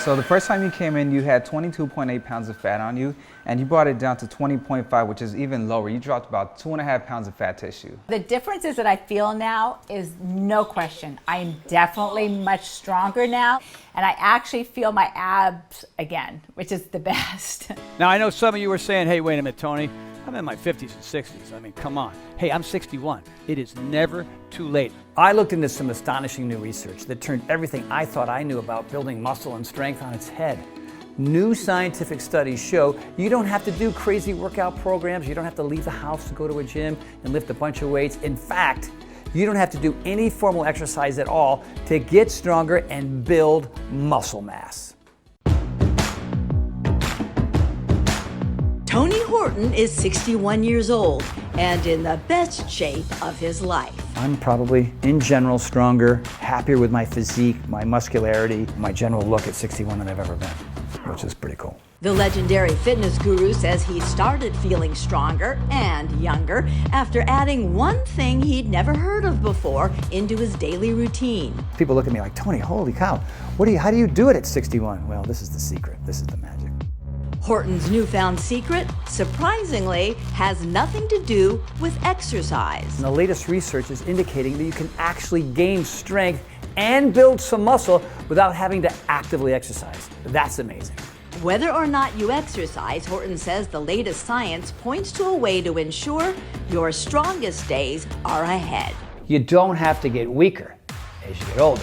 So the first time you came in, you had 22.8 pounds of fat on you, and you brought it down to 20.5, which is even lower. You dropped about 2.5 pounds of fat tissue. The differences that I feel now is no question. I am definitely much stronger now, and I actually feel my abs again, which is the best. Now, I know some of you are saying, hey, wait a minute, Tony, I'm in my 50s and 60s. I mean, come on. Hey, I'm 61. It is never too late. I looked into some astonishing new research that turned everything I thought I knew about building muscle and strength on its head. New scientific studies show you don't have to do crazy workout programs. You don't have to leave the house to go to a gym and lift a bunch of weights. In fact, you don't have to do any formal exercise at all to get stronger and build muscle mass. Tony Horton is 61 years old and in the best shape of his life. I'm probably, in general, stronger, happier with my physique, my muscularity, my general look at 61 than I've ever been, which is pretty cool. The legendary fitness guru says he started feeling stronger and younger after adding one thing he'd never heard of before into his daily routine. People look at me like, Tony, holy cow, how do you do it at 61? Well, this is the secret. This is the magic. Horton's newfound secret, surprisingly, has nothing to do with exercise. And the latest research is indicating that you can actually gain strength and build some muscle without having to actively exercise. That's amazing. Whether or not you exercise, Horton says the latest science points to a way to ensure your strongest days are ahead. You don't have to get weaker as you get older.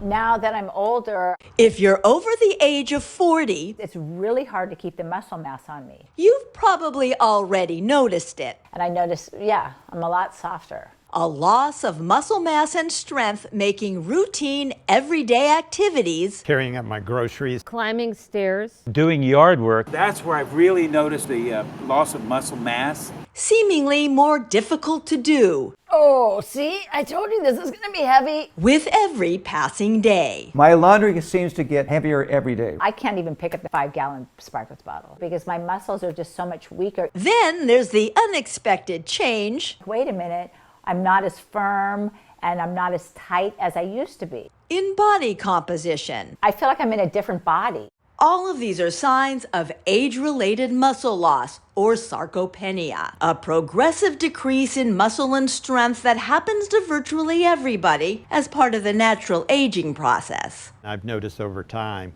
Now that I'm older, If you're over the age of 40, it's really hard to keep the muscle mass on me. you've probably already noticed it. And I notice, yeah, I'm a lot softer. A loss of muscle mass and strength making routine everyday activities Carrying up my groceries, climbing stairs, doing yard work. That's where I've really noticed the loss of muscle mass. seemingly more difficult to do Oh, see, I told you this is going to be heavy. with every passing day. My laundry seems to get heavier every day. I can't even pick up the 5-gallon Sparkles bottle because my muscles are just so much weaker. Then there's the unexpected change Wait a minute, I'm not as firm and I'm not as tight as I used to be. in body composition. I feel like I'm in a different body. All of these are signs of age-related muscle loss, or sarcopenia, a progressive decrease in muscle and strength that happens to virtually everybody as part of the natural aging process. I've noticed over time,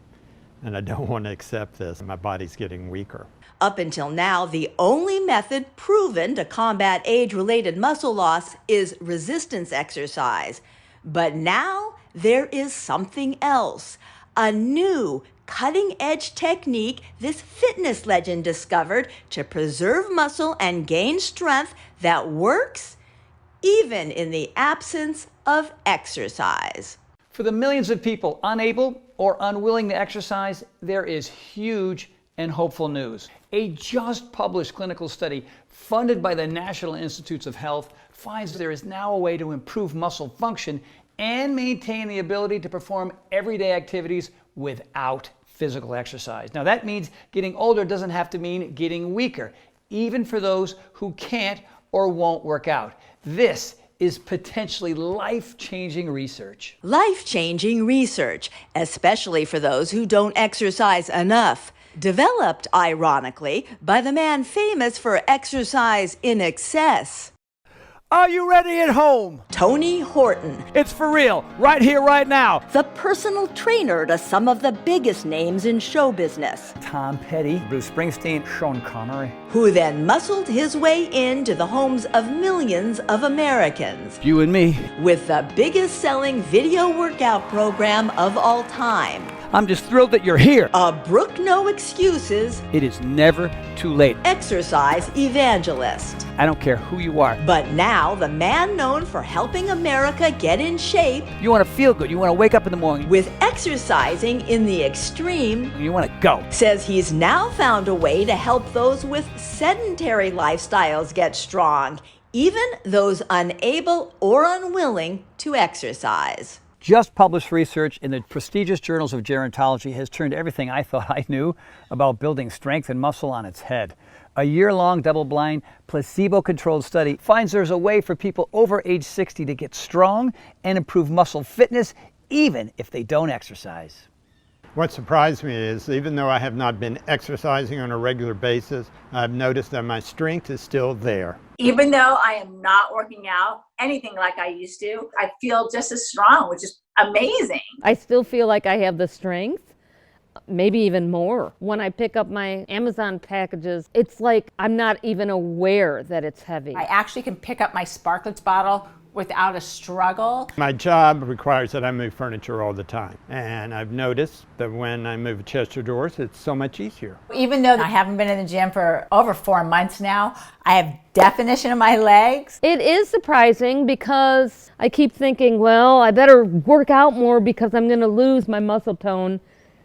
and I don't want to accept this, my body's getting weaker. Up until now, the only method proven to combat age-related muscle loss is resistance exercise. But now there is something else, a new cutting-edge technique this fitness legend discovered to preserve muscle and gain strength that works even in the absence of exercise. For the millions of people unable or unwilling to exercise, there is huge and hopeful news. A just published clinical study funded by the National Institutes of Health finds there is now a way to improve muscle function and maintain the ability to perform everyday activities without physical exercise. Now that means getting older doesn't have to mean getting weaker, even for those who can't or won't work out. This is potentially life-changing research. Life-changing research, especially for those who don't exercise enough. Developed, ironically, by the man famous for exercise in excess, Are you ready at home? Tony Horton, It's for real, right here, right now. the personal trainer to some of the biggest names in show business, Tom Petty, Bruce Springsteen, Sean Connery. who then muscled his way into the homes of millions of Americans You and me. with the biggest selling video workout program of all time. I'm just thrilled that you're here. A Brook No Excuses It is never too late. exercise evangelist. I don't care who you are. But now, the man known for helping America get in shape You want to feel good. You want to wake up in the morning. with exercising in the extreme You want to go. says he's now found a way to help those with sedentary lifestyles get strong, even those unable or unwilling to exercise. Just published research in the prestigious journals of gerontology has turned everything I thought I knew about building strength and muscle on its head. A year-long double-blind, placebo-controlled study finds there's a way for people over age 60 to get strong and improve muscle fitness even if they don't exercise. What surprised me is, even though I have not been exercising on a regular basis, I've noticed that my strength is still there. Even though I am not working out anything like I used to, I feel just as strong, which is amazing. I still feel like I have the strength, maybe even more. When I pick up my Amazon packages, it's like I'm not even aware that it's heavy. I actually can pick up my Sparklets bottle without a struggle. My job requires that I move furniture all the time, and I've noticed that when I move Chester doors, it's so much easier. Even though I haven't been in the gym for over 4 months now, I have definition in my legs. It is surprising because I keep thinking, well, I better work out more because I'm going to lose my muscle tone,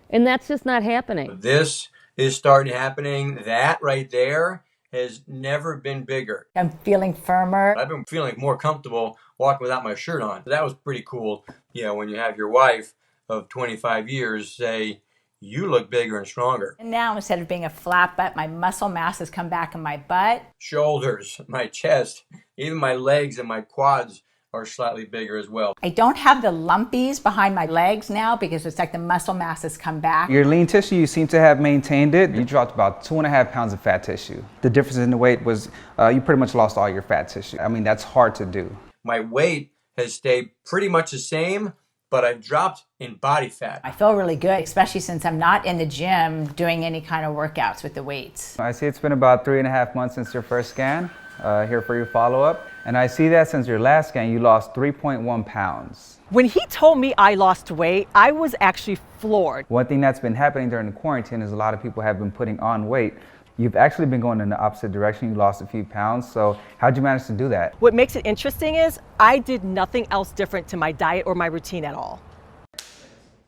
and that's just not happening. This is starting happening. That right there has never been bigger. I'm feeling firmer. I've been feeling more comfortable walking without my shirt on. That was pretty cool. You know, when you have your wife of 25 years say, you look bigger and stronger. And now instead of being a flat butt, my muscle mass has come back in my butt. Shoulders, my chest, even my legs and my quads are slightly bigger as well. I don't have the lumpies behind my legs now because it's like the muscle mass has come back. Your lean tissue, you seem to have maintained it. You dropped about 2.5 pounds of fat tissue. The difference in the weight was you pretty much lost all your fat tissue. I mean, that's hard to do. My weight has stayed pretty much the same, but I've dropped in body fat. I feel really good, especially since I'm not in the gym doing any kind of workouts with the weights. I see it's been about 3.5 months since your first scan. Here for your follow-up. And I see that since your last scan, you lost 3.1 pounds. When he told me I lost weight, I was actually floored. One thing that's been happening during the quarantine is a lot of people have been putting on weight. You've actually been going in the opposite direction. You lost a few pounds. So how'd you manage to do that? What makes it interesting is I did nothing else different to my diet or my routine at all.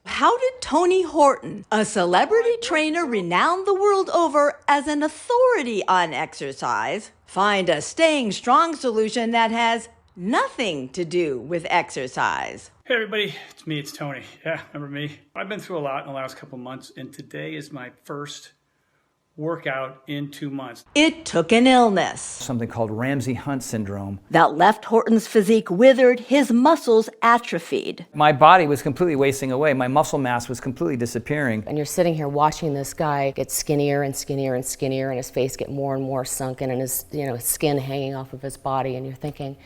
How did Tony Horton, a celebrity trainer renowned the world over as an authority on exercise, find a staying strong solution that has nothing to do with exercise? Hey everybody, it's Tony. Yeah, remember me? I've been through a lot in the last couple months, and today is my first workout in 2 months. It took an illness. Something called Ramsay-Hunt syndrome. That left Horton's physique withered, his muscles atrophied. My body was completely wasting away. My muscle mass was completely disappearing. And you're sitting here watching this guy get skinnier and skinnier and skinnier, and his face get more and more sunken, and his skin hanging off of his body, and you're thinking,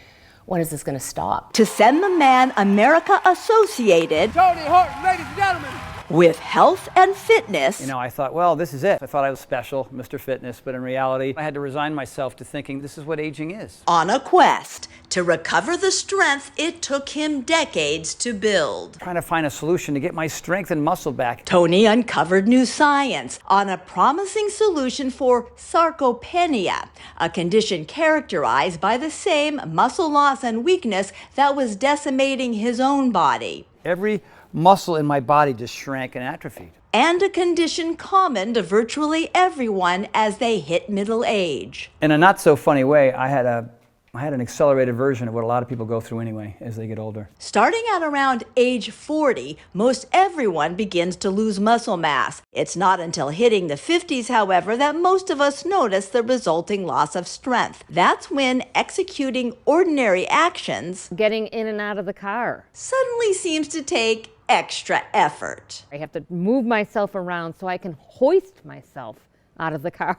when is this going to stop? To send the man America associated, Tony Horton, ladies and gentlemen, with health and fitness. I thought, well, this is it. I thought I was special, Mr. Fitness, but in reality, I had to resign myself to thinking this is what aging is. On a quest to recover the strength it took him decades to build. Trying to find a solution to get my strength and muscle back. Tony uncovered new science on a promising solution for sarcopenia, a condition characterized by the same muscle loss and weakness that was decimating his own body. Every muscle in my body just shrank and atrophied. And a condition common to virtually everyone as they hit middle age. In a not so funny way, I had an accelerated version of what a lot of people go through anyway as they get older. Starting at around age 40, most everyone begins to lose muscle mass. It's not until hitting the 50s, however, that most of us notice the resulting loss of strength. That's when executing ordinary actions, Getting in and out of the car. suddenly seems to take extra effort. I have to move myself around so I can hoist myself out of the car.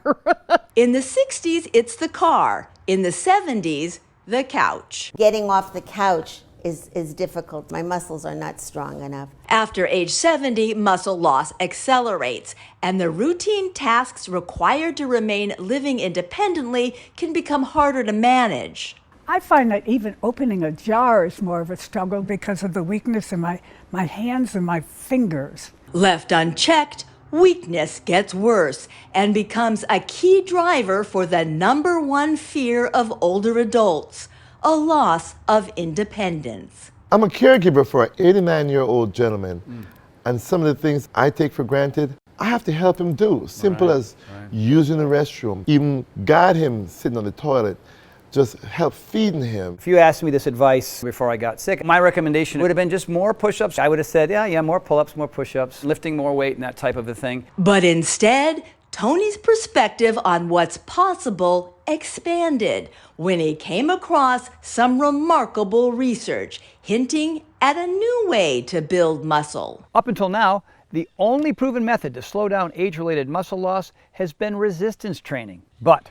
In the 60s, it's the car. In the 70s, the couch. Getting off the couch is difficult. My muscles are not strong enough. After age 70, muscle loss accelerates, and the routine tasks required to remain living independently can become harder to manage. I find that even opening a jar is more of a struggle because of the weakness in my hands and my fingers. Left unchecked, weakness gets worse and becomes a key driver for the #1 fear of older adults, a loss of independence. I'm a caregiver for an 89-year-old gentleman, and some of the things I take for granted, I have to help him do. Simple as using the restroom, even guide him sitting on the toilet, just help feeding him. If you asked me this advice before I got sick, my recommendation would have been just more push-ups. I would have said, yeah, more pull-ups, more push-ups, lifting more weight and that type of a thing. But instead, Tony's perspective on what's possible expanded when he came across some remarkable research hinting at a new way to build muscle. Up until now, The only proven method to slow down age-related muscle loss has been resistance training. But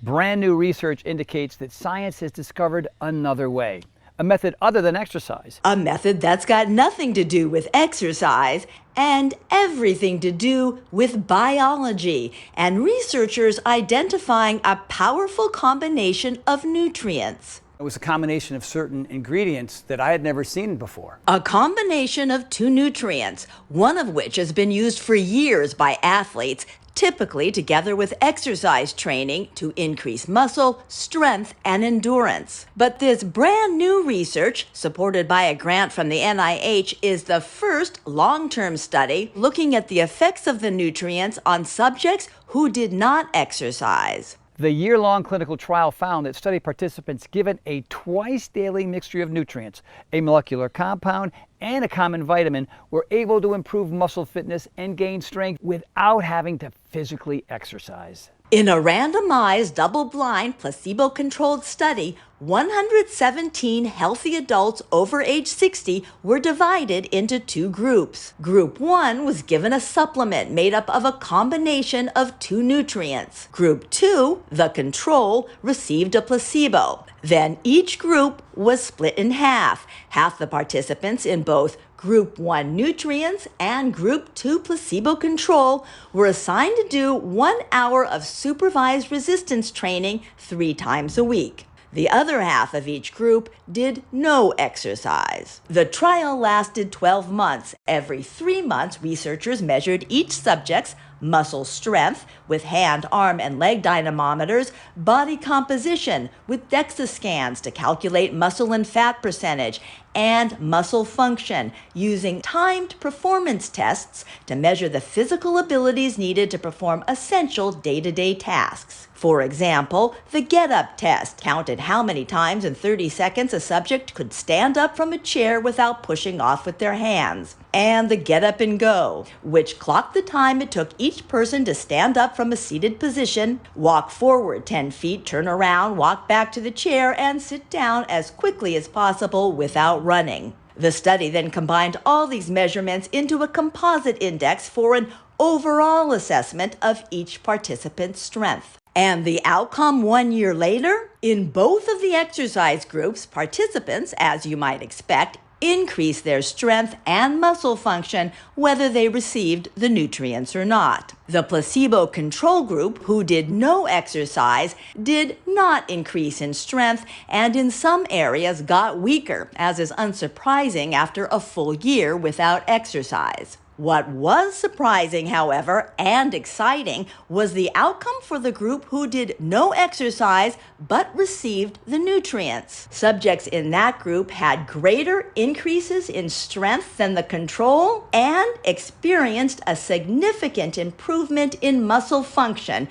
brand new research indicates that science has discovered another way, a method other than exercise. A method that's got nothing to do with exercise and everything to do with biology, and researchers identifying a powerful combination of nutrients. It was a combination of certain ingredients that I had never seen before. A combination of two nutrients, one of which has been used for years by athletes, typically together with exercise training to increase muscle, strength, and endurance. But this brand new research, supported by a grant from the NIH, is the first long-term study looking at the effects of the nutrients on subjects who did not exercise. The year-long clinical trial found that study participants given a twice-daily mixture of nutrients, a molecular compound, and a common vitamin were able to improve muscle fitness and gain strength without having to physically exercise. In a randomized, double-blind, placebo-controlled study, 117 healthy adults over age 60 were divided into two groups. Group 1 was given a supplement made up of a combination of two nutrients. Group 2, the control, received a placebo. Then each group was split in half. Half the participants in both Group 1 nutrients and Group 2 placebo control were assigned to do 1 hour of supervised resistance training 3 times a week. The other half of each group did no exercise. The trial lasted 12 months. Every 3 months, researchers measured each subject's muscle strength with hand, arm, and leg dynamometers, body composition with DEXA scans to calculate muscle and fat percentage, and muscle function using timed performance tests to measure the physical abilities needed to perform essential day-to-day tasks. For example, the get-up test counted how many times in 30 seconds a subject could stand up from a chair without pushing off with their hands. And the get up and go, which clocked the time it took each person to stand up from a seated position, walk forward 10 feet, turn around, walk back to the chair, and sit down as quickly as possible without running. The study then combined all these measurements into a composite index for an overall assessment of each participant's strength. And the outcome 1 year later? In both of the exercise groups, participants, as you might expect, increased their strength and muscle function whether they received the nutrients or not. The placebo control group, who did no exercise, did not increase in strength and in some areas got weaker, as is unsurprising after a full year without exercise. What was surprising, however, and exciting was the outcome for the group who did no exercise but received the nutrients. Subjects in that group had greater increases in strength than the control and experienced a significant improvement in muscle function,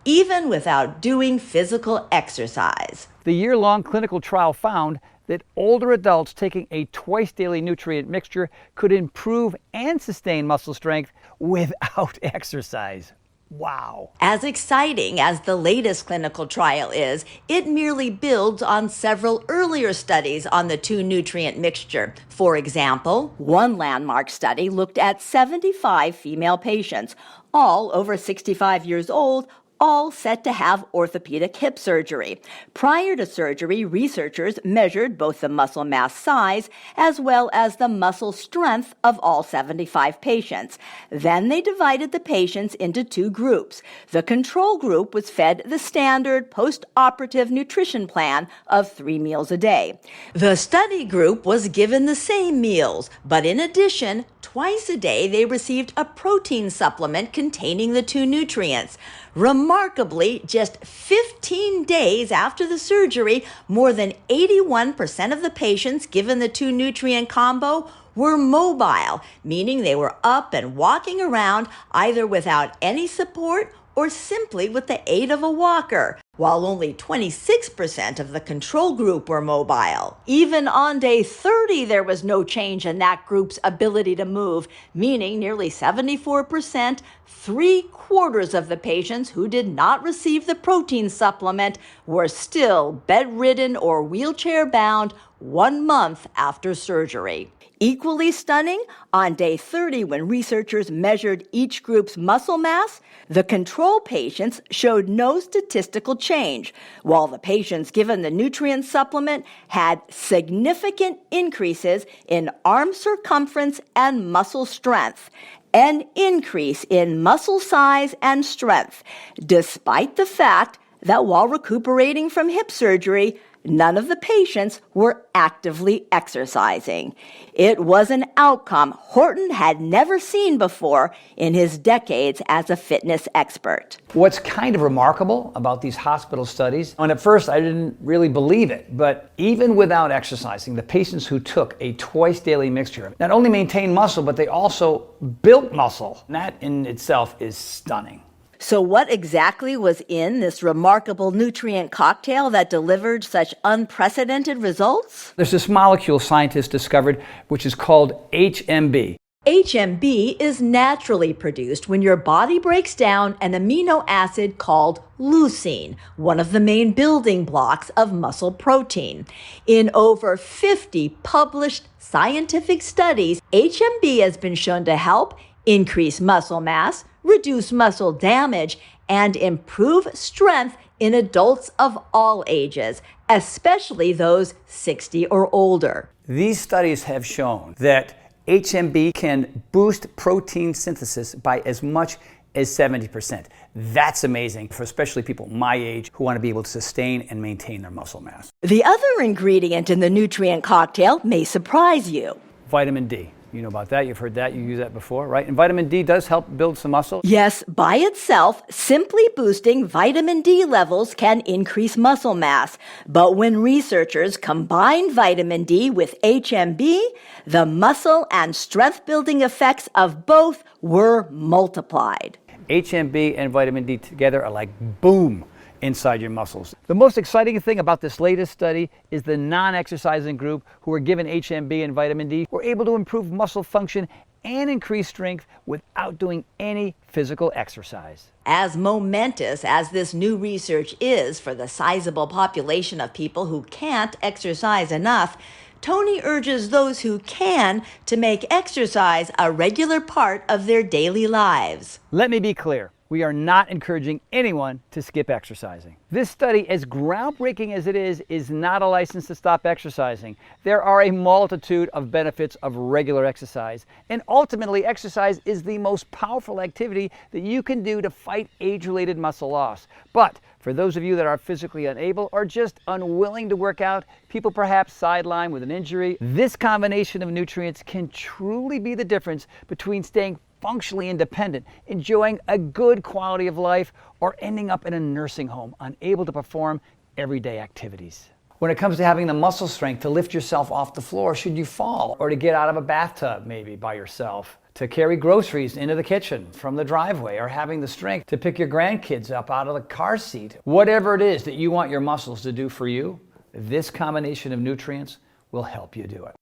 even without doing physical exercise. The year-long clinical trial found that older adults taking a twice-daily nutrient mixture could improve and sustain muscle strength without exercise. Wow. As exciting as the latest clinical trial is, it merely builds on several earlier studies on the two nutrient mixture. For example, one landmark study looked at 75 female patients, all over 65 years old, all set to have orthopedic hip surgery. Prior to surgery, researchers measured both the muscle mass size as well as the muscle strength of all 75 patients. Then they divided the patients into two groups. The control group was fed the standard post-operative nutrition plan of 3 meals a day. The study group was given the same meals, but in addition, twice a day they received a protein supplement containing the two nutrients. Remarkably, just 15 days after the surgery, more than 81% of the patients given the two nutrient combo were mobile, meaning they were up and walking around either without any support or simply with the aid of a walker, while only 26% of the control group were mobile. Even on day 30, there was no change in that group's ability to move, meaning nearly 74%, 3/4 of the patients who did not receive the protein supplement were still bedridden or wheelchair-bound 1 month after surgery. Equally stunning, on day 30, when researchers measured each group's muscle mass, the control patients showed no statistical change, while the patients given the nutrient supplement had significant increases in arm circumference and muscle strength, an increase in muscle size and strength, despite the fact that while recuperating from hip surgery, none of the patients were actively exercising. It was an outcome Horton had never seen before in his decades as a fitness expert. What's kind of remarkable about these hospital studies, and at first I didn't really believe it, but even without exercising, the patients who took a twice daily mixture not only maintained muscle, but they also built muscle. And that in itself is stunning. So what exactly was in this remarkable nutrient cocktail that delivered such unprecedented results? There's this molecule scientists discovered which is called HMB. HMB is naturally produced when your body breaks down an amino acid called leucine, one of the main building blocks of muscle protein. In over 50 published scientific studies, HMB has been shown to help increase muscle mass, reduce muscle damage, and improve strength in adults of all ages, especially those 60 or older. These studies have shown that HMB can boost protein synthesis by as much as 70%. That's amazing for especially people my age who want to be able to sustain and maintain their muscle mass. The other ingredient in the nutrient cocktail may surprise you. Vitamin D. You know about that, you've heard that, you used that before, right? And vitamin D does help build some muscle. Yes, by itself, simply boosting vitamin D levels can increase muscle mass. But when researchers combined vitamin D with HMB, the muscle and strength building effects of both were multiplied. HMB and vitamin D together are like boom inside your muscles. The most exciting thing about this latest study is the non-exercising group who were given HMB and vitamin D were able to improve muscle function and increase strength without doing any physical exercise. As momentous as this new research is for the sizable population of people who can't exercise enough, Tony urges those who can to make exercise a regular part of their daily lives. Let me be clear. We are not encouraging anyone to skip exercising. This study, as groundbreaking as it is not a license to stop exercising. There are a multitude of benefits of regular exercise, and ultimately exercise is the most powerful activity that you can do to fight age-related muscle loss. But for those of you that are physically unable or just unwilling to work out, people perhaps sidelined with an injury, this combination of nutrients can truly be the difference between staying functionally independent, enjoying a good quality of life, or ending up in a nursing home, unable to perform everyday activities. When it comes to having the muscle strength to lift yourself off the floor should you fall, or to get out of a bathtub maybe by yourself, to carry groceries into the kitchen from the driveway, or having the strength to pick your grandkids up out of the car seat, whatever it is that you want your muscles to do for you, this combination of nutrients will help you do it.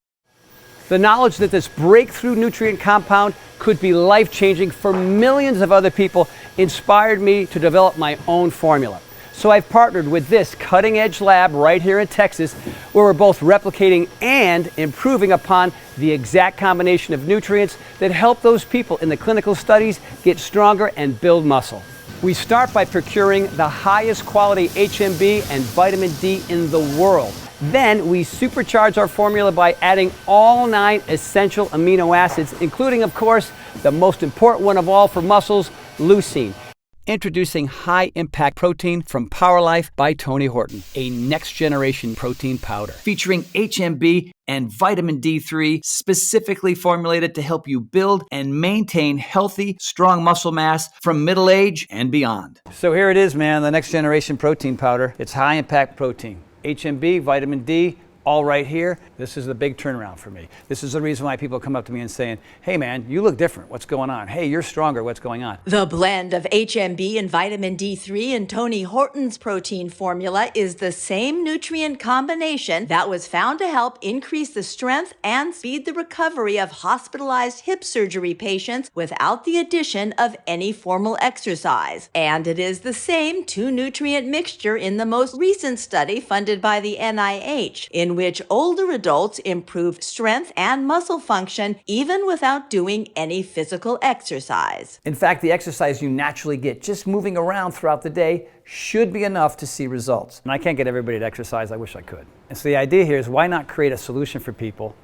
The knowledge that this breakthrough nutrient compound could be life-changing for millions of other people inspired me to develop my own formula. So I've partnered with this cutting-edge lab right here in Texas, where we're both replicating and improving upon the exact combination of nutrients that help those people in the clinical studies get stronger and build muscle. We start by procuring the highest quality HMB and vitamin D in the world. Then we supercharge our formula by adding all 9 essential amino acids, including, of course, the most important one of all for muscles, leucine. Introducing high-impact protein from PowerLife by Tony Horton, a next-generation protein powder featuring HMB and vitamin D3, specifically formulated to help you build and maintain healthy, strong muscle mass from middle age and beyond. So here it is, man, the next-generation protein powder. It's high-impact protein. HMB, vitamin D, all right here. This is the big turnaround for me. This is the reason why people come up to me and saying, hey man, you look different. What's going on? Hey, you're stronger. What's going on? The blend of HMB and vitamin D3 in Tony Horton's protein formula is the same nutrient combination that was found to help increase the strength and speed the recovery of hospitalized hip surgery patients without the addition of any formal exercise. And it is the same 2-nutrient mixture in the most recent study funded by the NIH, in in which older adults improve strength and muscle function even without doing any physical exercise. In fact, the exercise you naturally get just moving around throughout the day should be enough to see results. And I can't get everybody to exercise. I wish I could. And so the idea here is, why not create a solution for people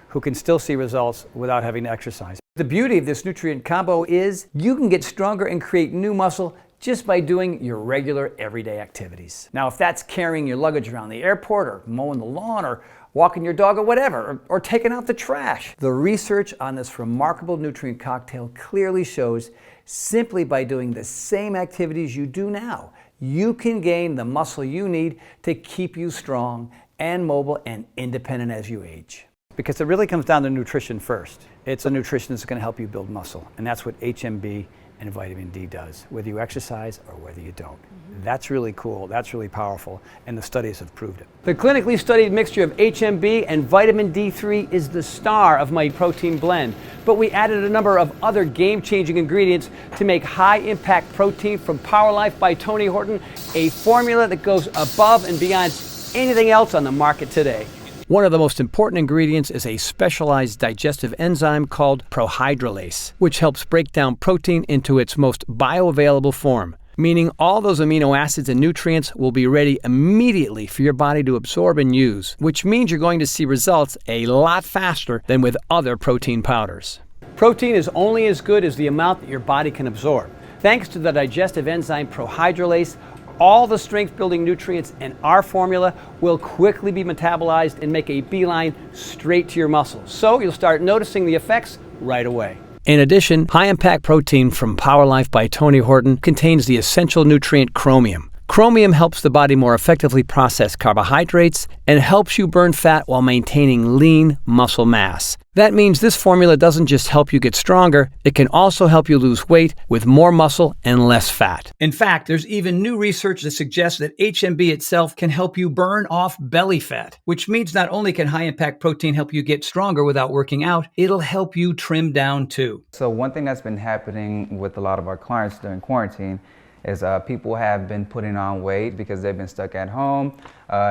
who can still see results without having to exercise? The beauty of this nutrient combo is you can get stronger and create new muscle just by doing your regular everyday activities. Now, if that's carrying your luggage around the airport, or mowing the lawn, or walking your dog, or whatever, or taking out the trash, the research on this remarkable nutrient cocktail clearly shows simply by doing the same activities you do now, you can gain the muscle you need to keep you strong and mobile and independent as you age. Because it really comes down to nutrition first. It's a nutrition that's going to help you build muscle, and that's what HMB and vitamin D does, whether you exercise or whether you don't. That's really cool, that's really powerful, and the studies have proved it. The clinically studied mixture of HMB and vitamin D3 is the star of my protein blend, but we added a number of other game-changing ingredients to make high-impact protein from Power Life by Tony Horton a formula that goes above and beyond anything else on the market today. One of the most important ingredients is a specialized digestive enzyme called prohydrolase, which helps break down protein into its most bioavailable form, meaning all those amino acids and nutrients will be ready immediately for your body to absorb and use, which means you're going to see results a lot faster than with other protein powders. Protein is only as good as the amount that your body can absorb. Thanks to the digestive enzyme prohydrolase, all the strength-building nutrients in our formula will quickly be metabolized and make a beeline straight to your muscles. So you'll start noticing the effects right away. In addition, high-impact protein from Power Life by Tony Horton contains the essential nutrient chromium. Chromium helps the body more effectively process carbohydrates and helps you burn fat while maintaining lean muscle mass. That means this formula doesn't just help you get stronger, it can also help you lose weight with more muscle and less fat. In fact, there's even new research that suggests that HMB itself can help you burn off belly fat, which means not only can high-impact protein help you get stronger without working out, it'll help you trim down too. So one thing that's been happening with a lot of our clients during quarantine is people have been putting on weight because they've been stuck at home,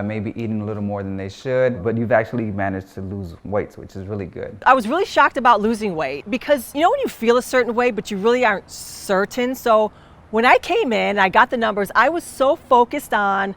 maybe eating a little more than they should, but you've actually managed to lose weight, which is really good. I was really shocked about losing weight because, you know, when you feel a certain way, but you really aren't certain. So when I came in, I got the numbers, I was so focused on,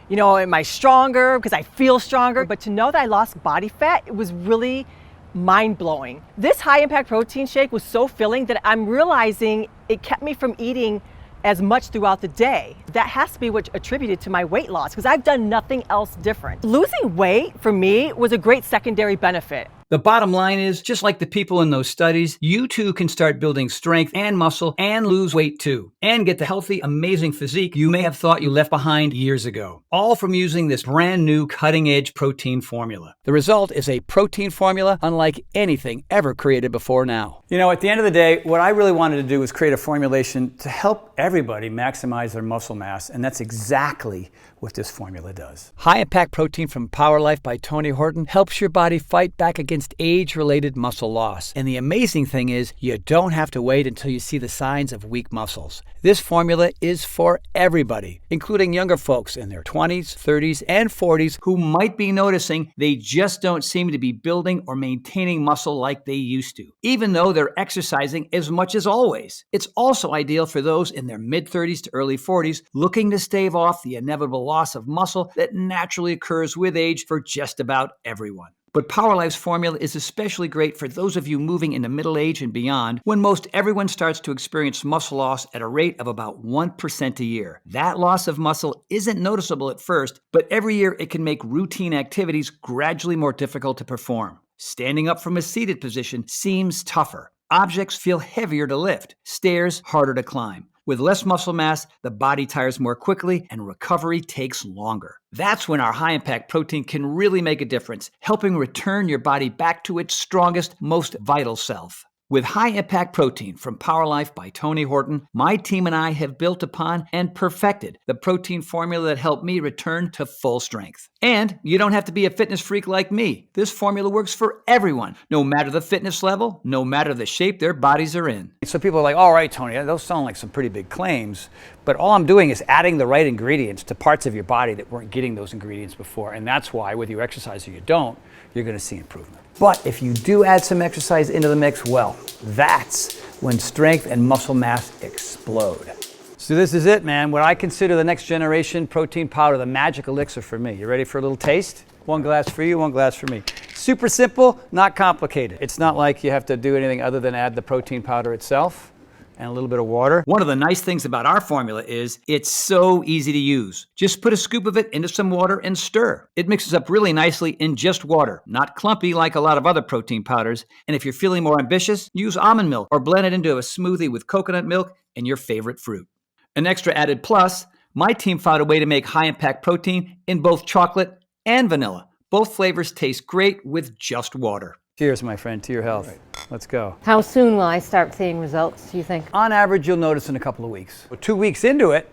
you know, am I stronger because I feel stronger? But to know that I lost body fat, it was really mind-blowing. This high-impact protein shake was so filling that I'm realizing it kept me from eating as much throughout the day. That has to be what attributed to my weight loss because I've done nothing else different. Losing weight for me was a great secondary benefit. The bottom line is, just like the people in those studies, you too can start building strength and muscle and lose weight too, and get the healthy, amazing physique you may have thought you left behind years ago, all from using this brand new cutting-edge protein formula. The result is a protein formula unlike anything ever created before now. You know, at the end of the day, what I really wanted to do was create a formulation to help everybody maximize their muscle mass, and that's exactly what this formula does. High-impact protein from Power Life by Tony Horton helps your body fight back against age-related muscle loss. And the amazing thing is, you don't have to wait until you see the signs of weak muscles. This formula is for everybody, including younger folks in their 20s, 30s, and 40s who might be noticing they just don't seem to be building or maintaining muscle like they used to, even though they're exercising as much as always. It's also ideal for those in their mid-30s to early 40s looking to stave off the inevitable loss of muscle that naturally occurs with age for just about everyone. But Power Life's formula is especially great for those of you moving into middle age and beyond, when most everyone starts to experience muscle loss at a rate of about 1% a year. That loss of muscle isn't noticeable at first, but every year it can make routine activities gradually more difficult to perform. Standing up from a seated position seems tougher. Objects feel heavier to lift. Stairs harder to climb. With less muscle mass, the body tires more quickly and recovery takes longer. That's when our high-impact protein can really make a difference, helping return your body back to its strongest, most vital self. With high-impact protein from Power Life by Tony Horton, my team and I have built upon and perfected the protein formula that helped me return to full strength. And you don't have to be a fitness freak like me. This formula works for everyone, no matter the fitness level, no matter the shape their bodies are in. So people are like, all right, Tony, those sound like some pretty big claims, but all I'm doing is adding the right ingredients to parts of your body that weren't getting those ingredients before. And that's why, whether you exercise or you don't, you're going to see improvement. But if you do add some exercise into the mix, well, that's when strength and muscle mass explode. So this is it, man. What I consider the next generation protein powder, the magic elixir for me. You ready for a little taste? One glass for you, one glass for me. Super simple, not complicated. It's not like you have to do anything other than add the protein powder itself and a little bit of water. One of the nice things about our formula is it's so easy to use. Just put a scoop of it into some water and stir. It mixes up really nicely in just water, not clumpy like a lot of other protein powders. And if you're feeling more ambitious, use almond milk or blend it into a smoothie with coconut milk and your favorite fruit. An extra added plus, my team found a way to make high-impact protein in both chocolate and vanilla. Both flavors taste great with just water. Cheers, my friend, to your health. Right. Let's go. How soon will I start seeing results, do you think? On average, you'll notice in a couple of weeks. 2 weeks into it,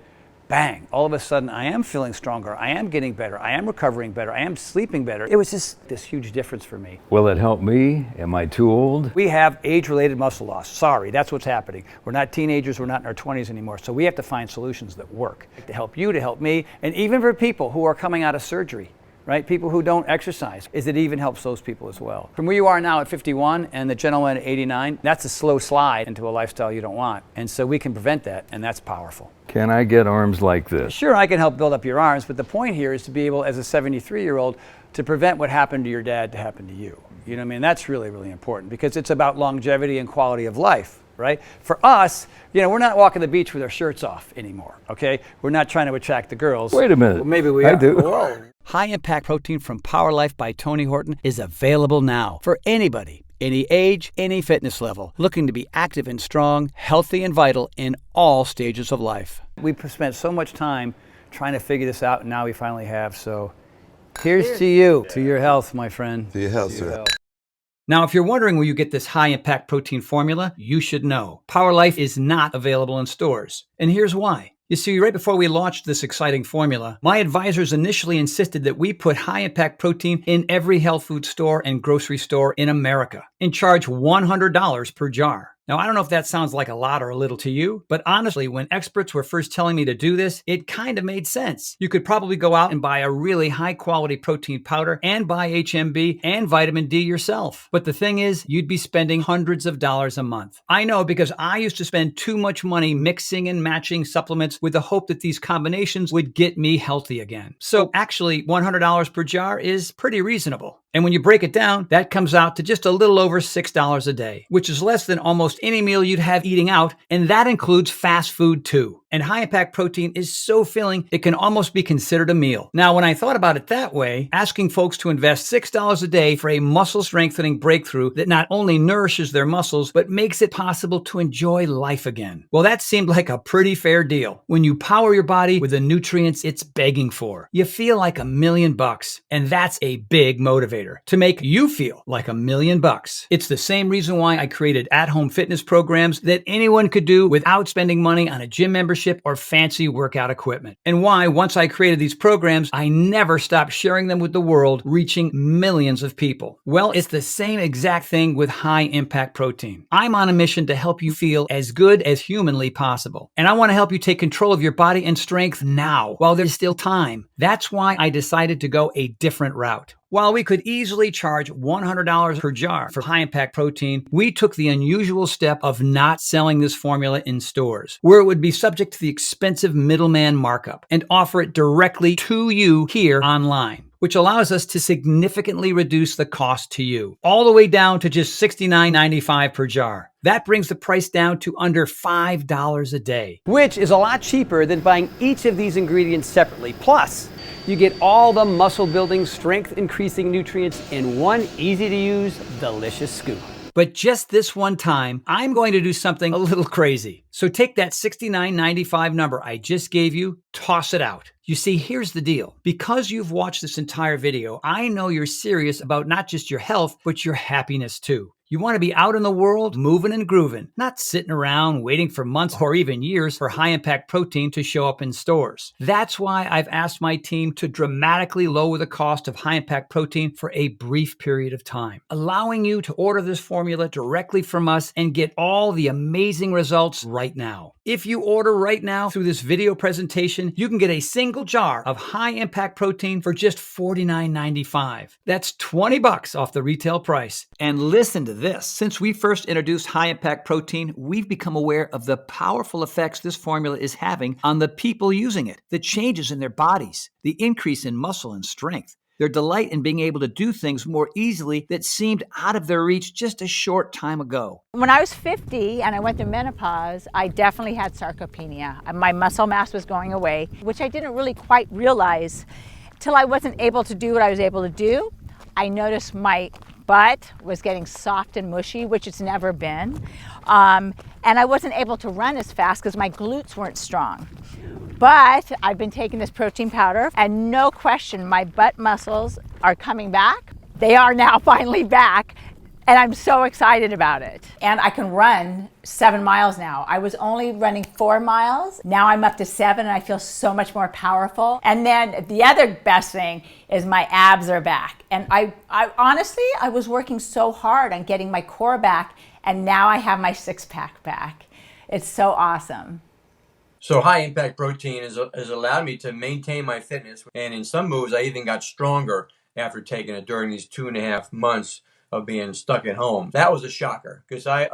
bang, all of a sudden I am feeling stronger, I am getting better, I am recovering better, I am sleeping better. It was just this huge difference for me. Will it help me? Am I too old? We have age-related muscle loss. Sorry, that's what's happening. We're not teenagers, we're not in our 20s anymore. So we have to find solutions that work to help you, to help me, and even for people who are coming out of surgery. Right? People who don't exercise, it even helps those people as well. From where you are now at 51 and the gentleman at 89, that's a slow slide into a lifestyle you don't want. And so we can prevent that, and that's powerful. Can I get arms like this? Sure, I can help build up your arms, but the point here is to be able, as a 73-year-old, to prevent what happened to your dad to happen to you. You know what I mean? That's really, really important because it's about longevity and quality of life. Right? For us, you know, we're not walking the beach with our shirts off anymore, okay? We're not trying to attract the girls. Wait a minute. Well, maybe we I are. do. Whoa. High Impact Protein from Power Life by Tony Horton is available now for anybody, any age, any fitness level, looking to be active and strong, healthy and vital in all stages of life. We've spent so much time trying to figure this out, and now we finally have. So here's to you, to your health, my friend. To your health, sir. Now, if you're wondering where you get this high-impact protein formula, you should know. Power Life is not available in stores. And here's why. You see, right before we launched this exciting formula, my advisors initially insisted that we put high-impact protein in every health food store and grocery store in America and charge $100 per jar. Now, I don't know if that sounds like a lot or a little to you, but honestly, when experts were first telling me to do this, it kind of made sense. You could probably go out and buy a really high-quality protein powder and buy HMB and vitamin D yourself. But the thing is, you'd be spending hundreds of dollars a month. I know because I used to spend too much money mixing and matching supplements with the hope that these combinations would get me healthy again. So actually, $100 per jar is pretty reasonable. And when you break it down, that comes out to just a little over $6 a day, which is less than almost any meal you'd have eating out, and that includes fast food too. And high-impact protein is so filling, it can almost be considered a meal. Now, when I thought about it that way, asking folks to invest $6 a day for a muscle-strengthening breakthrough that not only nourishes their muscles, but makes it possible to enjoy life again. Well, that seemed like a pretty fair deal. When you power your body with the nutrients it's begging for, you feel like $1 million, and that's a big motivator to make you feel like $1 million. It's the same reason why I created at-home fitness programs that anyone could do without spending money on a gym membership or fancy workout equipment. And why, once I created these programs, I never stopped sharing them with the world, reaching millions of people. Well, it's the same exact thing with high-impact protein. I'm on a mission to help you feel as good as humanly possible. And I want to help you take control of your body and strength now, while there's still time. That's why I decided to go a different route. While we could easily charge $100 per jar for high-impact protein, we took the unusual step of not selling this formula in stores, where it would be subject to the expensive middleman markup, and offer it directly to you here online, which allows us to significantly reduce the cost to you, all the way down to just $69.95 per jar. That brings the price down to under $5 a day, which is a lot cheaper than buying each of these ingredients separately. Plus, you get all the muscle-building, strength-increasing nutrients in one easy-to-use, delicious scoop. But just this one time, I'm going to do something a little crazy. So take that $69.95 number I just gave you, toss it out. You see, here's the deal. Because you've watched this entire video, I know you're serious about not just your health, but your happiness too. You want to be out in the world, moving and grooving, not sitting around waiting for months or even years for high-impact protein to show up in stores. That's why I've asked my team to dramatically lower the cost of high-impact protein for a brief period of time, allowing you to order this formula directly from us and get all the amazing results right now. If you order right now through this video presentation, you can get a single jar of high-impact protein for just $49.95. That's $20 off the retail price. And listen to this. Since we first introduced high-impact protein, we've become aware of the powerful effects this formula is having on the people using it, the changes in their bodies, the increase in muscle and strength, their delight in being able to do things more easily that seemed out of their reach just a short time ago. When I was 50 and I went through menopause, I definitely had sarcopenia. My muscle mass was going away, which I didn't really quite realize till I wasn't able to do what I was able to do. I noticed my butt was getting soft and mushy, which it's never been. And I wasn't able to run as fast because my glutes weren't strong. But I've been taking this protein powder and no question, my butt muscles are coming back. They are now finally back. And I'm so excited about it. And I can run 7 miles now. I was only running 4 miles. Now I'm up to 7 and I feel so much more powerful. And then the other best thing is my abs are back. And I honestly, I was working so hard on getting my core back and now I have my six-pack back. It's so awesome. So high impact protein has allowed me to maintain my fitness. And in some moves, I even got stronger after taking it during these 2.5 months of being stuck at home. That was a shocker because I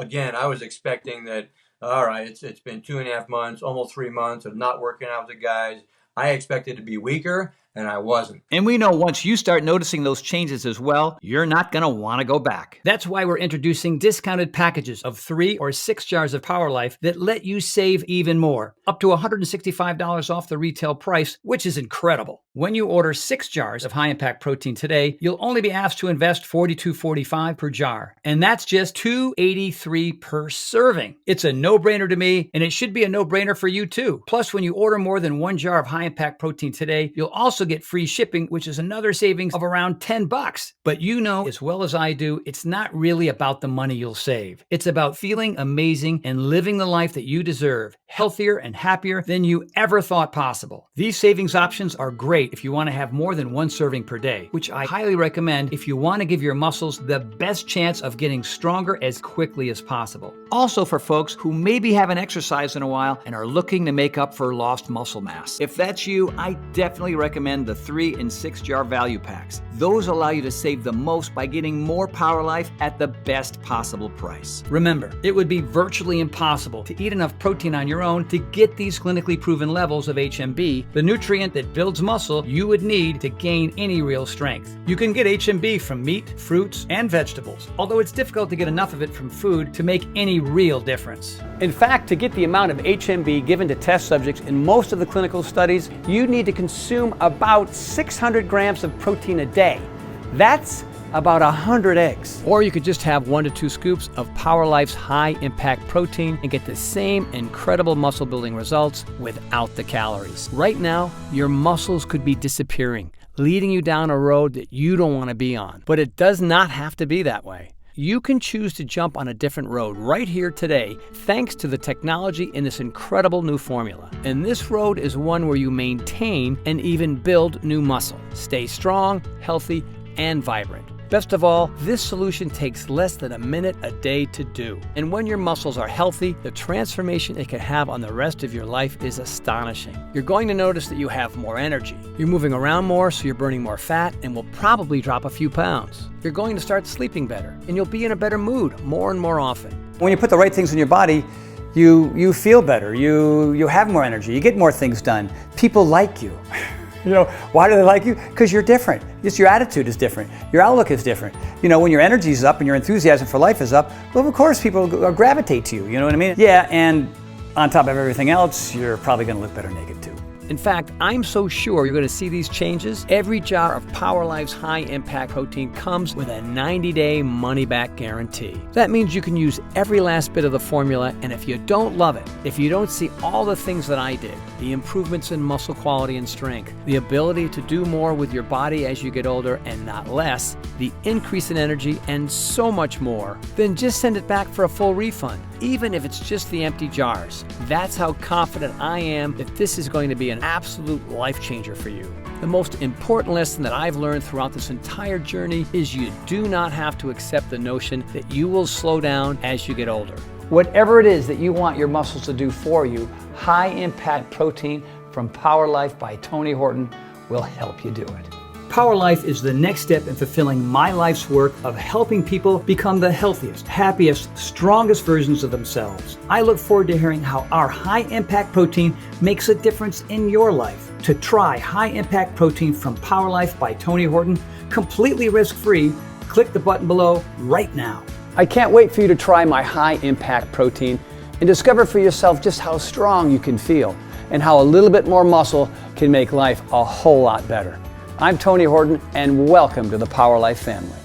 was expecting that, all right, it's been 2.5 months, almost 3 months of not working out with the guys. I expected to be weaker and I wasn't. And we know once you start noticing those changes as well, you're not going to want to go back. That's why we're introducing discounted packages of 3 or 6 jars of Power Life that let you save even more, up to $165 off the retail price, which is incredible. When you order 6 jars of high-impact protein today, you'll only be asked to invest $42.45 per jar. And that's just $2.83 per serving. It's a no-brainer to me, and it should be a no-brainer for you too. Plus, when you order more than 1 jar of high-impact protein today, you'll also get free shipping, which is another savings of around $10. But you know as well as I do, it's not really about the money you'll save. It's about feeling amazing and living the life that you deserve, healthier and happier than you ever thought possible. These savings options are great if you want to have more than 1 serving per day, which I highly recommend if you want to give your muscles the best chance of getting stronger as quickly as possible. Also for folks who maybe haven't exercised in a while and are looking to make up for lost muscle mass. If that's you, I definitely recommend the 3 and 6 jar value packs. Those allow you to save the most by getting more Power Life at the best possible price. Remember, it would be virtually impossible to eat enough protein on your own to get these clinically proven levels of HMB, the nutrient that builds muscle you would need to gain any real strength. You can get HMB from meat, fruits, and vegetables, although it's difficult to get enough of it from food to make any real difference. In fact, to get the amount of HMB given to test subjects in most of the clinical studies, you need to consume about 600 grams of protein a day. That's about 100 eggs. Or you could just have 1 to 2 scoops of Power Life's high impact protein and get the same incredible muscle building results without the calories. Right now, your muscles could be disappearing, leading you down a road that you don't want to be on. But it does not have to be that way. You can choose to jump on a different road right here today thanks to the technology in this incredible new formula. And this road is one where you maintain and even build new muscle. Stay strong, healthy, and vibrant. Best of all, this solution takes less than a minute a day to do. And when your muscles are healthy, the transformation it can have on the rest of your life is astonishing. You're going to notice that you have more energy. You're moving around more, so you're burning more fat and will probably drop a few pounds. You're going to start sleeping better, and you'll be in a better mood more and more often. When you put the right things in your body, you feel better, you have more energy, you get more things done. People like you. You know, why do they like you? Because you're different. Just your attitude is different. Your outlook is different. You know, when your energy is up and your enthusiasm for life is up, well, of course, people gravitate to you. You know what I mean? Yeah, and on top of everything else, you're probably going to look better naked too. In fact, I'm so sure you're going to see these changes. Every jar of Power Life's high impact protein comes with a 90-day money-back guarantee. That means you can use every last bit of the formula, and if you don't love it, if you don't see all the things that I did, the improvements in muscle quality and strength, the ability to do more with your body as you get older and not less, the increase in energy, and so much more, then just send it back for a full refund, even if it's just the empty jars. That's how confident I am that this is going to be an absolute life changer for you. The most important lesson that I've learned throughout this entire journey is you do not have to accept the notion that you will slow down as you get older. Whatever it is that you want your muscles to do for you, high impact protein from Power Life by Tony Horton will help you do it. Power Life is the next step in fulfilling my life's work of helping people become the healthiest, happiest, strongest versions of themselves. I look forward to hearing how our high-impact protein makes a difference in your life. To try high-impact protein from Power Life by Tony Horton, completely risk-free, click the button below right now. I can't wait for you to try my high-impact protein and discover for yourself just how strong you can feel and how a little bit more muscle can make life a whole lot better. I'm Tony Horton, and welcome to the Power Life family.